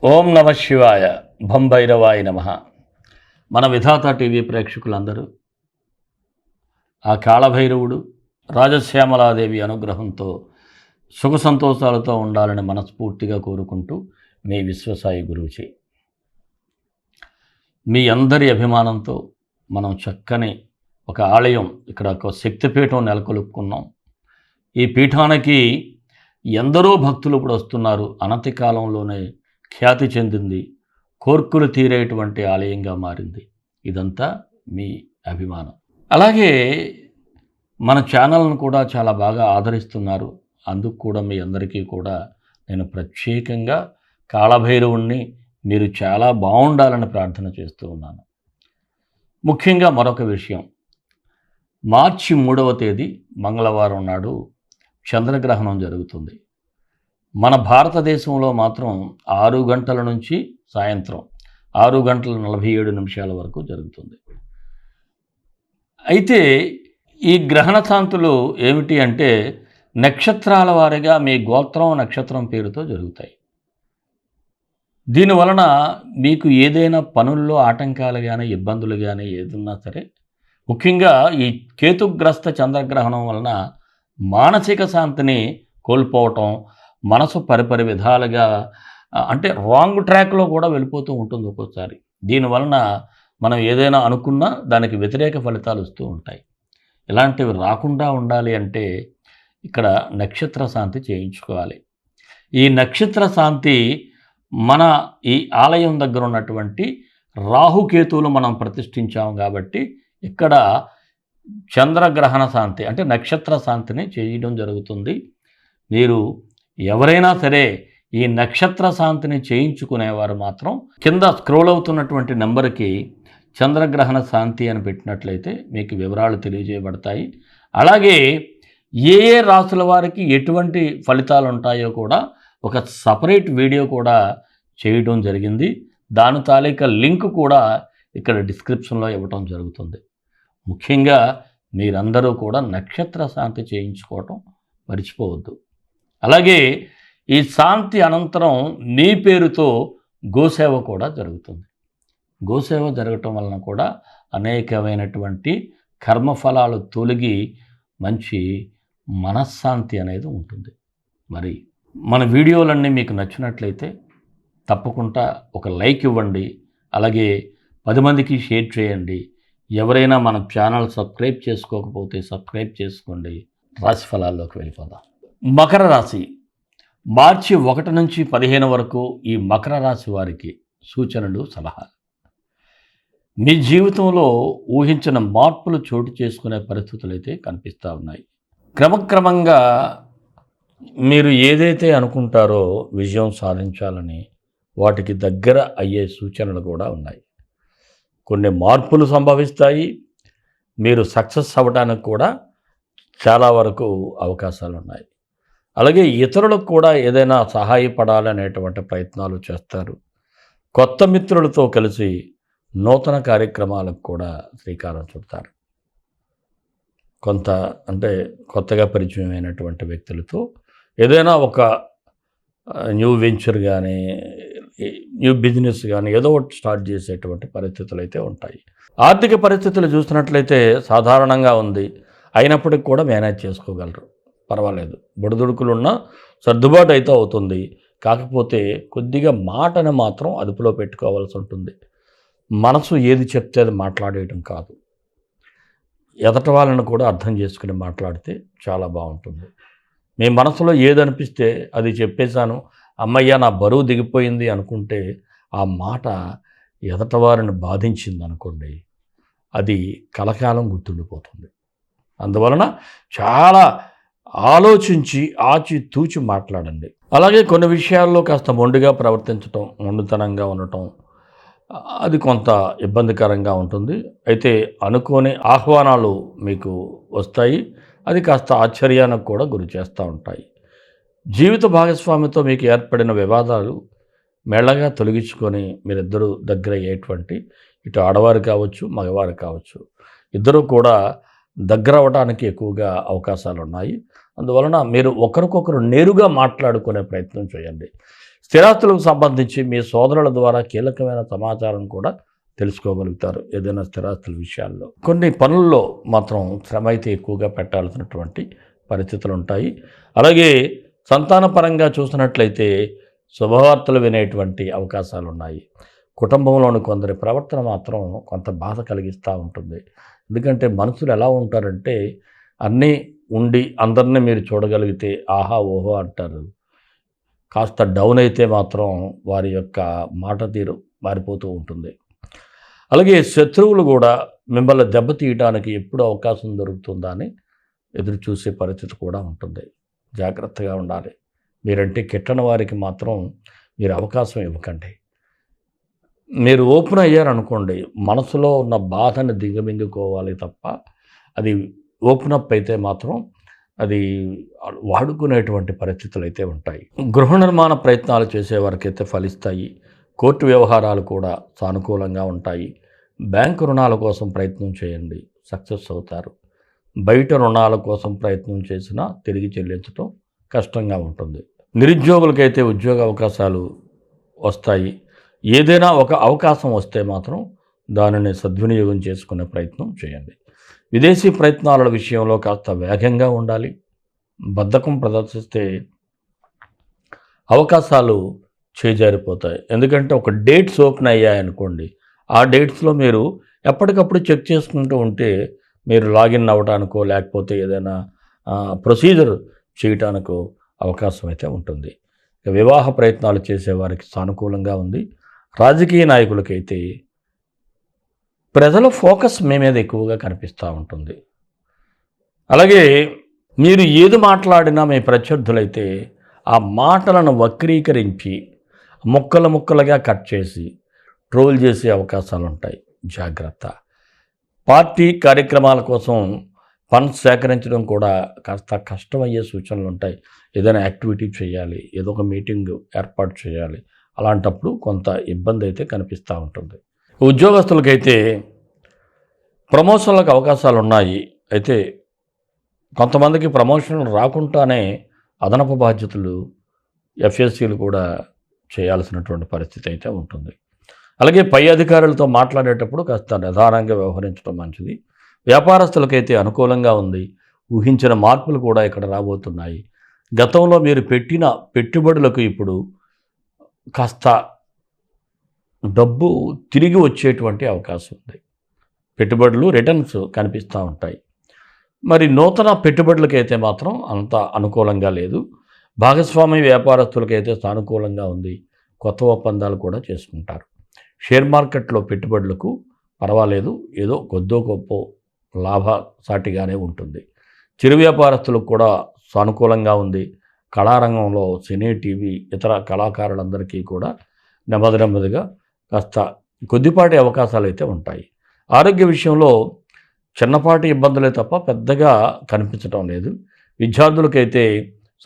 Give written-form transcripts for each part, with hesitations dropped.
ఓం నమ శివాయ భంభైరవాయ నమ. మన విధాత టీవీ ప్రేక్షకులందరూ ఆ కాళభైరవుడు రాజశ్యామలాదేవి అనుగ్రహంతో సుఖ సంతోషాలతో ఉండాలని మనస్ఫూర్తిగా కోరుకుంటూ మీ విశ్వసాయి గురూజీ. మీ అందరి అభిమానంతో మనం చక్కని ఒక ఆలయం, ఇక్కడ ఒక శక్తిపీఠం నెలకొల్పుకున్నాం. ఈ పీఠానికి ఎందరో భక్తులు ఇప్పుడు వస్తున్నారు. అనతి కాలంలోనే ఖ్యాతి చెందింది, కోర్కులు తీరేటువంటి ఆలయంగా మారింది. ఇదంతా మీ అభిమానం. అలాగే మన ఛానల్ను కూడా చాలా బాగా ఆదరిస్తున్నారు. అందుకు కూడా మీ అందరికీ కూడా నేను ప్రత్యేకంగా కాళభైరవుణ్ణి మీరు చాలా బాగుండాలని ప్రార్థన చేస్తూ ఉన్నాను. ముఖ్యంగా మరొక విషయం, మార్చి 3వ తేదీ మంగళవారం నాడు చంద్రగ్రహణం జరుగుతుంది. మన భారతదేశంలో మాత్రం 6 గంటల నుంచి సాయంత్రం 6:47 వరకు జరుగుతుంది. అయితే ఈ గ్రహణ శాంతులు ఏమిటి అంటే నక్షత్రాల వారీగా మీ గోత్రం నక్షత్రం పేరుతో జరుగుతాయి. దీనివలన మీకు ఏదైనా పనుల్లో ఆటంకాలు కానీ ఇబ్బందులు కానీ ఏదున్నా సరే, ముఖ్యంగా ఈ కేతుగ్రస్త చంద్రగ్రహణం వలన మానసిక శాంతిని కోల్పోవటం, మనసు పరిపరి విధాలుగా అంటే రాంగ్ ట్రాక్లో కూడా వెళ్ళిపోతూ ఉంటుంది ఒక్కోసారి. దీనివలన మనం ఏదైనా అనుకున్నా దానికి వ్యతిరేక ఫలితాలు వస్తూ ఉంటాయి. ఇలాంటివి రాకుండా ఉండాలి అంటే ఇక్కడ నక్షత్ర శాంతి చేయించుకోవాలి. ఈ నక్షత్ర శాంతి మన ఈ ఆలయం దగ్గర ఉన్నటువంటి రాహుకేతువులు మనం ప్రతిష్ఠించాము కాబట్టి ఇక్కడ చంద్రగ్రహణ శాంతి అంటే నక్షత్ర శాంతిని చేయడం జరుగుతుంది. మీరు ఎవరైనా సరే ఈ నక్షత్ర శాంతిని చేయించుకునేవారు మాత్రం కింద స్క్రోల్ అవుతున్నటువంటి నెంబర్కి చంద్రగ్రహణ శాంతి అని పెట్టినట్లయితే మీకు వివరాలు తెలియజేయబడతాయి. అలాగే ఏ ఏ రాసుల వారికి ఎటువంటి ఫలితాలు ఉంటాయో కూడా ఒక సపరేట్ వీడియో కూడా చేయడం జరిగింది. దాని తాలూకా లింక్ కూడా ఇక్కడ డిస్క్రిప్షన్లో ఇవ్వటం జరుగుతుంది. ముఖ్యంగా మీరందరూ కూడా నక్షత్ర శాంతి చేయించుకోవటం మర్చిపోవద్దు. అలాగే ఈ శాంతి అనంతరం మీ పేరుతో గోసేవ కూడా జరుగుతుంది. గోసేవ జరగటం వలన కూడా అనేకమైనటువంటి కర్మఫలాలు తొలగి మంచి మనశ్శాంతి అనేది ఉంటుంది. మరి మన వీడియోలన్నీ మీకు నచ్చినట్లయితే తప్పకుండా ఒక లైక్ ఇవ్వండి. అలాగే 10 మందికి షేర్ చేయండి. ఎవరైనా మన ఛానల్ సబ్స్క్రైబ్ చేసుకోకపోతే సబ్స్క్రైబ్ చేసుకోండి. రాశి ఫలాల్లోకి వెళ్ళిపోదాం. మకర రాశి మార్చి 1 నుంచి 15 వరకు ఈ మకర రాశి వారికి సూచనలు, సలహాలు. మీ జీవితంలో ఊహించిన మార్పులు చోటు చేసుకునే పరిస్థితులు అయితే కనిపిస్తూ ఉన్నాయి. క్రమక్రమంగా మీరు ఏదైతే అనుకుంటారో విజయం సాధించాలని వాటికి దగ్గర అయ్యే సూచనలు కూడా ఉన్నాయి. కొన్ని మార్పులు సంభవిస్తాయి. మీరు సక్సెస్ అవ్వడానికి కూడా చాలా వరకు అవకాశాలు ఉన్నాయి. అలాగే ఇతరులకు కూడా ఏదైనా సహాయపడాలనేటువంటి ప్రయత్నాలు చేస్తారు. కొత్త మిత్రులతో కలిసి నూతన కార్యక్రమాలకు కూడా శ్రీకారం చుడతారు. కొత్తగా పరిచయం అయినటువంటి వ్యక్తులతో ఏదైనా ఒక న్యూ వెంచర్ కానీ న్యూ బిజినెస్ కానీ ఏదో ఒకటి స్టార్ట్ చేసేటువంటి పరిస్థితులు అయితే ఉంటాయి. ఆర్థిక పరిస్థితులు చూసినట్లయితే సాధారణంగా ఉంది. అయినప్పటికీ కూడా మేనేజ్ చేసుకోగలరు, పర్వాలేదు. బుడదుడుకులున్నా సర్దుబాటు అయితే అవుతుంది. కాకపోతే కొద్దిగా మాటను మాత్రం అదుపులో పెట్టుకోవాల్సి ఉంటుంది. మనసు ఏది చెప్తే అది మాట్లాడేయటం కాదు, ఎదటి వాళ్ళని కూడా అర్థం చేసుకుని మాట్లాడితే చాలా బాగుంటుంది. మీ మనసులో ఏదనిపిస్తే అది చెప్పేశాను, అమ్మయ్య నా బరువు దిగిపోయింది అనుకుంటే ఆ మాట ఎదటవారిని బాధించింది అనుకోండి, అది కలకాలం గుర్తుండిపోతుంది. అందువలన చాలా ఆలోచించి ఆచితూచి మాట్లాడండి. అలాగే కొన్ని విషయాల్లో కాస్త మొండిగా ప్రవర్తించటం, మొండితనంగా ఉండటం అది కొంత ఇబ్బందికరంగా ఉంటుంది. అయితే అనుకోని ఆహ్వానాలు మీకు వస్తాయి. అది కాస్త ఆశ్చర్యానికి కూడా గురి చేస్తూ ఉంటాయి. జీవిత భాగస్వామితో మీకు ఏర్పడిన వివాదాలు మెల్లగా తొలగించుకొని మీరిద్దరూ దగ్గర అయ్యేటువంటి, ఇటు ఆడవారు కావచ్చు మగవారు కావచ్చు, ఇద్దరూ కూడా దగ్గర అవ్వడానికి ఎక్కువగా అవకాశాలు ఉన్నాయి. అందువలన మీరు ఒకరికొకరు నేరుగా మాట్లాడుకునే ప్రయత్నం చేయండి. స్థిరాస్తులకు సంబంధించి మీ సోదరుల ద్వారా కీలకమైన సమాచారం కూడా తెలుసుకోగలుగుతారు ఏదైనా స్థిరాస్తుల విషయాల్లో. కొన్ని పనుల్లో మాత్రం శ్రమ అయితే ఎక్కువగా పెట్టాల్సినటువంటి పరిస్థితులు ఉంటాయి. అలాగే సంతానపరంగా చూసినట్లయితే శుభవార్తలు వినేటువంటి అవకాశాలు ఉన్నాయి. కుటుంబంలోని కొందరి ప్రవర్తన మాత్రం కొంత బాధ కలిగిస్తూ ఉంటుంది. ఎందుకంటే మనుషులు ఎలా ఉంటారంటే అన్నీ ఉండి అందరినీ మీరు చూడగలిగితే ఆహా ఓహో అంటారు. కాస్త డౌన్ అయితే మాత్రం వారి యొక్క మాట తీరు మారిపోతూ ఉంటుంది. అలాగే శత్రువులు కూడా మిమ్మల్ని దెబ్బతీయడానికి ఎప్పుడు అవకాశం దొరుకుతుందా అని ఎదురు చూసే పరిస్థితి కూడా ఉంటుంది. జాగ్రత్తగా ఉండాలి. మీరంటే కిట్టని వారికి మాత్రం మీరు అవకాశం ఇవ్వకండి. మీరు ఓపెన్ అయ్యారనుకోండి, మనసులో ఉన్న బాధని దిగమింగుకోవాలి తప్ప అది ఓపెన్ అప్ అయితే మాత్రం అది వాడుకునేటువంటి పరిస్థితులు అయితే ఉంటాయి. గృహ నిర్మాణ ప్రయత్నాలు చేసేవారికైతే ఫలిస్తాయి. కోర్టు వ్యవహారాలు కూడా సానుకూలంగా ఉంటాయి. బ్యాంకు రుణాల కోసం ప్రయత్నం చేయండి, సక్సెస్ అవుతారు. బయట రుణాల కోసం ప్రయత్నం చేసినా తిరిగి చెల్లించడం కష్టంగా ఉంటుంది. నిరుద్యోగులకైతే ఉద్యోగ అవకాశాలు వస్తాయి. ఏదైనా ఒక అవకాశం వస్తే మాత్రం దానిని సద్వినియోగం చేసుకునే ప్రయత్నం చేయండి. విదేశీ ప్రయత్నాల విషయంలో కాస్త వేగంగా ఉండాలి. బద్ధకం ప్రదర్శిస్తే అవకాశాలు చేజారిపోతాయి. ఎందుకంటే ఒక డేట్స్ ఓపెన్ అయ్యాయనుకోండి, ఆ డేట్స్లో మీరు ఎప్పటికప్పుడు చెక్ చేసుకుంటూ ఉంటే మీరు లాగిన్ అవ్వడానికో లేకపోతే ఏదైనా ప్రొసీజర్ చేయటానికో అవకాశం అయితే ఉంటుంది. వివాహ ప్రయత్నాలు చేసేవారికి సానుకూలంగా ఉంది. రాజకీయ నాయకులకైతే ప్రజల ఫోకస్ మీ మీద ఎక్కువగా కనిపిస్తూ ఉంటుంది. అలాగే మీరు ఏది మాట్లాడినా మీ ప్రత్యర్థులైతే ఆ మాటలను వక్రీకరించి ముక్కలు ముక్కలుగా కట్ చేసి ట్రోల్ చేసే అవకాశాలు ఉంటాయి. జాగ్రత్త. పార్టీ కార్యక్రమాల కోసం ఫండ్స్ సేకరించడం కూడా కాస్త కష్టమయ్యే సూచనలు ఉంటాయి. ఏదైనా యాక్టివిటీ చేయాలి, ఏదో ఒక మీటింగ్ ఏర్పాటు చేయాలి, అలాంటప్పుడు కొంత ఇబ్బంది అయితే కనిపిస్తూ ఉంటుంది. ఉద్యోగస్తులకైతే ప్రమోషన్లకు అవకాశాలు ఉన్నాయి. అయితే కొంతమందికి ప్రమోషన్లు రాకుండానే అదనపు బాధ్యతలు ఎఫ్ఎస్సీలు కూడా చేయాల్సినటువంటి పరిస్థితి అయితే ఉంటుంది. అలాగే పై అధికారులతో మాట్లాడేటప్పుడు కాస్త నిదానంగా వ్యవహరించడం మంచిది. వ్యాపారస్తులకైతే అనుకూలంగా ఉంది. ఊహించిన మార్పులు కూడా ఇక్కడ రాబోతున్నాయి. గతంలో మీరు పెట్టిన పెట్టుబడులకు ఇప్పుడు కాస్త డబ్బు తిరిగి వచ్చేటువంటి అవకాశం ఉంది. పెట్టుబడులు రిటర్న్స్ కనిపిస్తూ ఉంటాయి. మరి నూతన పెట్టుబడులకైతే మాత్రం అంత అనుకూలంగా లేదు. భాగస్వామి వ్యాపారస్తులకైతే సానుకూలంగా ఉంది. కొత్త ఒప్పందాలు కూడా చేసుకుంటారు. షేర్ మార్కెట్లో పెట్టుబడులకు పర్వాలేదు, ఏదో కొద్దో గొప్ప లాభసాటిగానే ఉంటుంది. చిరు వ్యాపారస్తులకు కూడా సానుకూలంగా ఉంది. కళారంగంలో సినీ, టీవీ, ఇతర కళాకారులందరికీ కూడా నెమ్మదిగా కాస్త కొద్దిపాటి అవకాశాలు అయితే ఉంటాయి. ఆరోగ్య విషయంలో చిన్నపాటి ఇబ్బందులే తప్ప పెద్దగా కనిపించడం లేదు. విద్యార్థులకైతే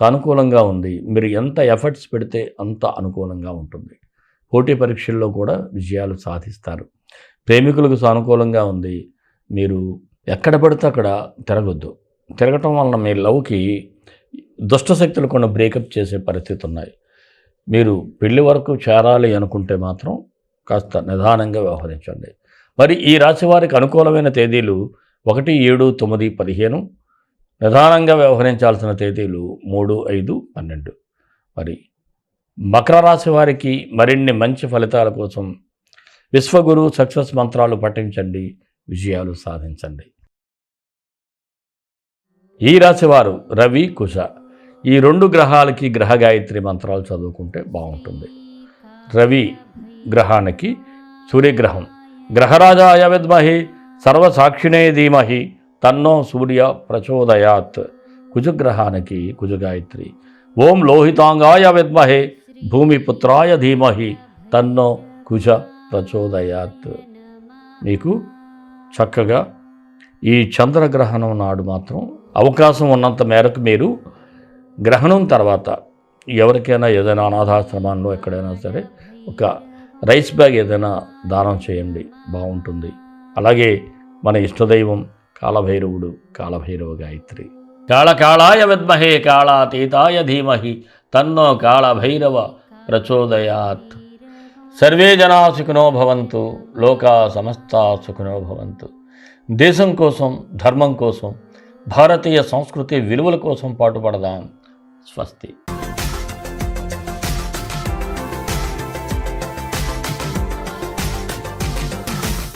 సానుకూలంగా ఉంది. మీరు ఎంత ఎఫర్ట్స్ పెడితే అంత అనుకూలంగా ఉంటుంది. పోటీ పరీక్షల్లో కూడా విజయాలు సాధిస్తారు. ప్రేమికులకు సానుకూలంగా ఉంది. మీరు ఎక్కడ పడితే అక్కడ తిరగొద్దు. తిరగటం వలన మీ లవ్కి దుష్టశక్తులు కొన్ని బ్రేకప్ చేసే పరిస్థితి ఉన్నాయి. మీరు పెళ్లి వరకు చేరాలి అనుకుంటే మాత్రం కాస్త నిదానంగా వ్యవహరించండి. మరి ఈ రాశి వారికి అనుకూలమైన తేదీలు 1, 7, 9, 15. నిదానంగా వ్యవహరించాల్సిన తేదీలు 3, 5, 12. మరి మకర రాశి వారికి మరిన్ని మంచి ఫలితాల కోసం విశ్వగురు సక్సెస్ మంత్రాలు పఠించండి, విజయాలు సాధించండి. ఈ రాశివారు రవి, కుజ ఈ 2 గ్రహాలకి గ్రహ గాయత్రి మంత్రాలు చదువుకుంటే బాగుంటుంది. రవి గ్రహానికి సూర్యగ్రహం గ్రహరాజాయ విద్మహి సర్వసాక్షిణే ధీమహి తన్నో సూర్య ప్రచోదయాత్. కుజగ్రహానికి కుజగాయత్రి ఓం లోహితాంగాయ విద్మహే భూమిపుత్రాయ ధీమహి తన్నో కుజ ప్రచోదయాత్. మీకు చక్కగా ఈ చంద్రగ్రహణం నాడు మాత్రం అవకాశం ఉన్నంత మేరకు మీరు గ్రహణం తర్వాత ఎవరికైనా ఏదైనా అనాథాశ్రమాల్లో ఎక్కడైనా సరే ఒక రైస్ బ్యాగ్ ఏదైనా దానం చేయండి, బాగుంటుంది. అలాగే మన ఇష్టదైవం కాలభైరవుడు, కాలభైరవ గాయత్రి. కాళకాళాయ విద్మహే కాళాతీతాయ ధీమహి తన్నో కాళభైరవ ప్రచోదయాత్. సర్వే జనా సుఖినో భవంతు, లోకా సమస్తా సుఖినో భవంతు. దేశం కోసం, ధర్మం కోసం, భారతీయ సంస్కృతి విలువల కోసం పాటుపడదాం. స్వస్తి.